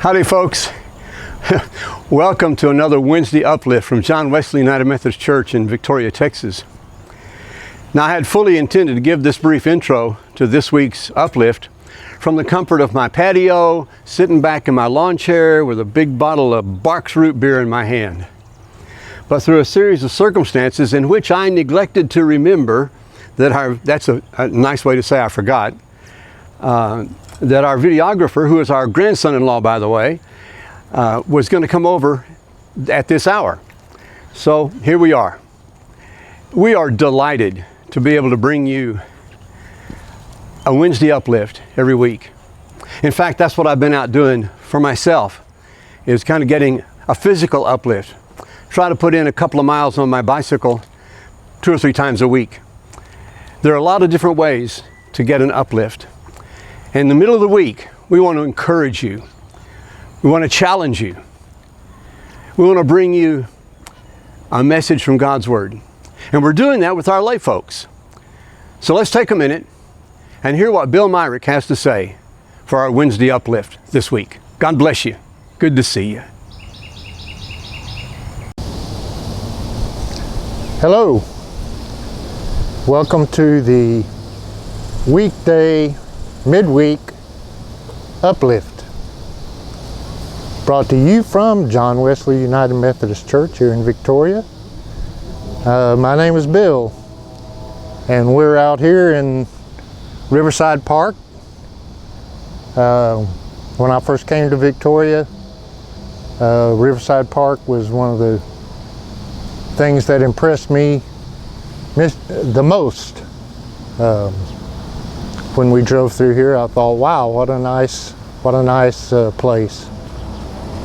Howdy folks. Welcome to another Wednesday Uplift from John Wesley United Methodist Church in Victoria, Texas. Now, I had fully intended to give this brief intro to this week's Uplift from the comfort of my patio, sitting back in my lawn chair with a big bottle of Barks Root beer in my hand. But through a series of circumstances in which I neglected to remember that that's a nice way to say I forgot, that our videographer, who is our grandson-in-law, by the way, was going to come over at this hour. So here we are. We are delighted to be able to bring you a Wednesday Uplift every week. In fact, that's what I've been out doing for myself, is kind of getting a physical uplift. Try to put in a couple of miles on my bicycle 2 or 3 times a week. There are a lot of different ways to get an uplift. In the middle of the week, we want to encourage you. We want to challenge you. We want to bring you a message from God's Word. And we're doing that with our lay folks. So let's take a minute and hear what Bill Myrick has to say for our Wednesday Uplift this week. God bless you. Good to see you. Hello. Welcome to the weekday Midweek Uplift, brought to you from John Wesley United Methodist Church here in Victoria. My name is Bill, and we're out here in Riverside Park. When I first came to Victoria, Riverside Park was one of the things that impressed me the most. When we drove through here, I thought, wow, what a nice place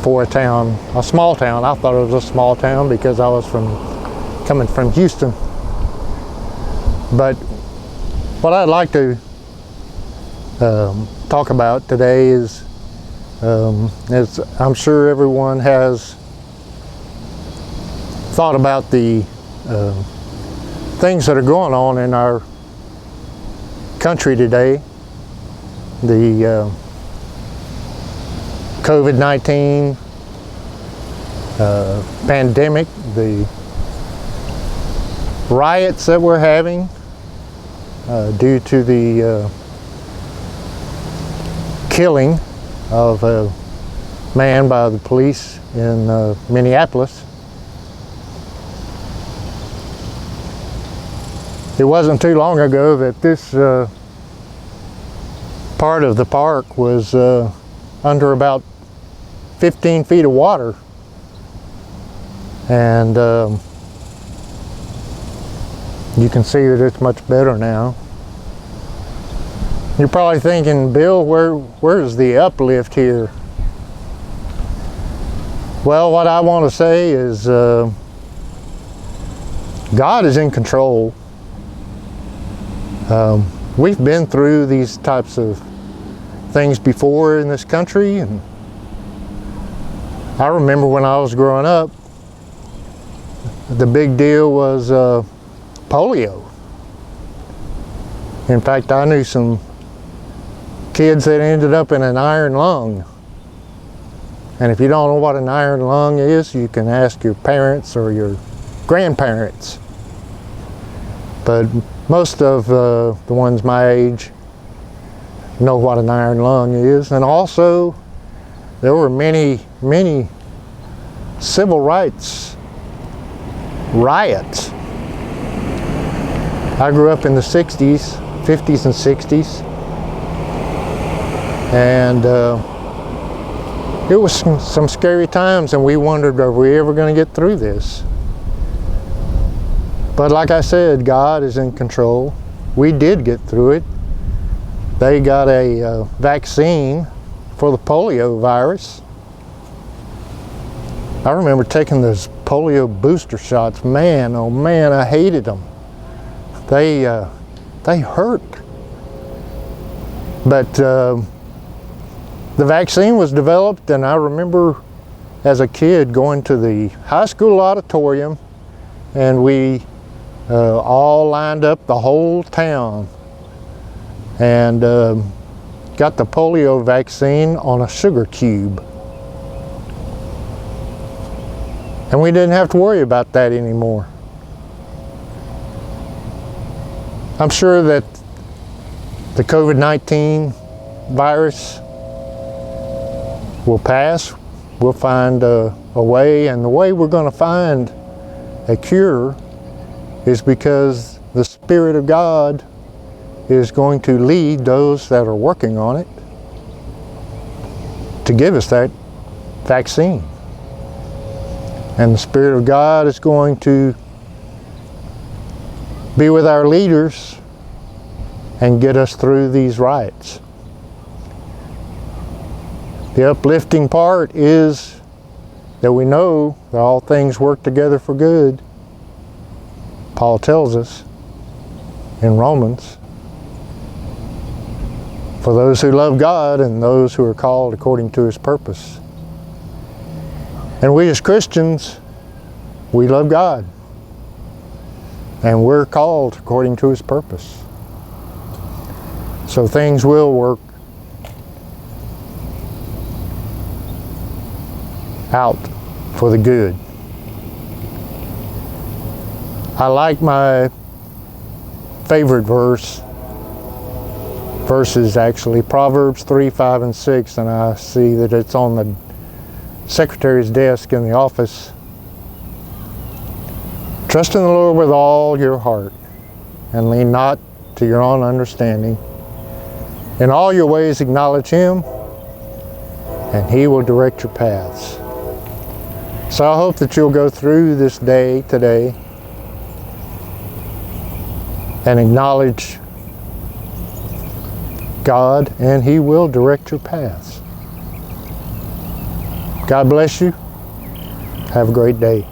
for a small town. I thought it was a small town because I was coming from Houston. But what I'd like to talk about today is, as I'm sure everyone has thought about the things that are going on in our country today, the COVID-19 pandemic, the riots that we're having due to the killing of a man by the police in Minneapolis. It wasn't too long ago that this part of the park was under about 15 feet of water, and you can see that it's much better now. You're probably thinking, Bill, where's the uplift here? Well, what I want to say is God is in control. We've been through these types of things before in this country, and I remember when I was growing up, the big deal was polio. In fact, I knew some kids that ended up in an iron lung. And if you don't know what an iron lung is, you can ask your parents or your grandparents. But most of the ones my age know what an iron lung is. And also, there were many civil rights riots. I grew up in the 60s, 50s and 60s. And it was some scary times, and we wondered, are we ever going to get through this? But like I said, God is in control. We did get through it. They got a vaccine for the polio virus. I remember taking those polio booster shots. Man, oh man, I hated them. They hurt. But the vaccine was developed, and I remember as a kid going to the high school auditorium, and we all lined up, the whole town, and got the polio vaccine on a sugar cube. And we didn't have to worry about that anymore. I'm sure that the COVID-19 virus will pass. We'll find a way, and the way we're going to find a cure is because the Spirit of God is going to lead those that are working on it to give us that vaccine. And the Spirit of God is going to be with our leaders and get us through these riots. The uplifting part is that we know that all things work together for good. Paul tells us in Romans, for those who love God and those who are called according to His purpose. And we as Christians, we love God. And we're called according to His purpose. So things will work out for the good. I like my favorite verses actually, Proverbs 3, 5, and 6, and I see that it's on the secretary's desk in the office. Trust in the Lord with all your heart and lean not to your own understanding. In all your ways acknowledge Him and He will direct your paths. So I hope that you'll go through this day today and acknowledge God, and He will direct your paths. God bless you. Have a great day.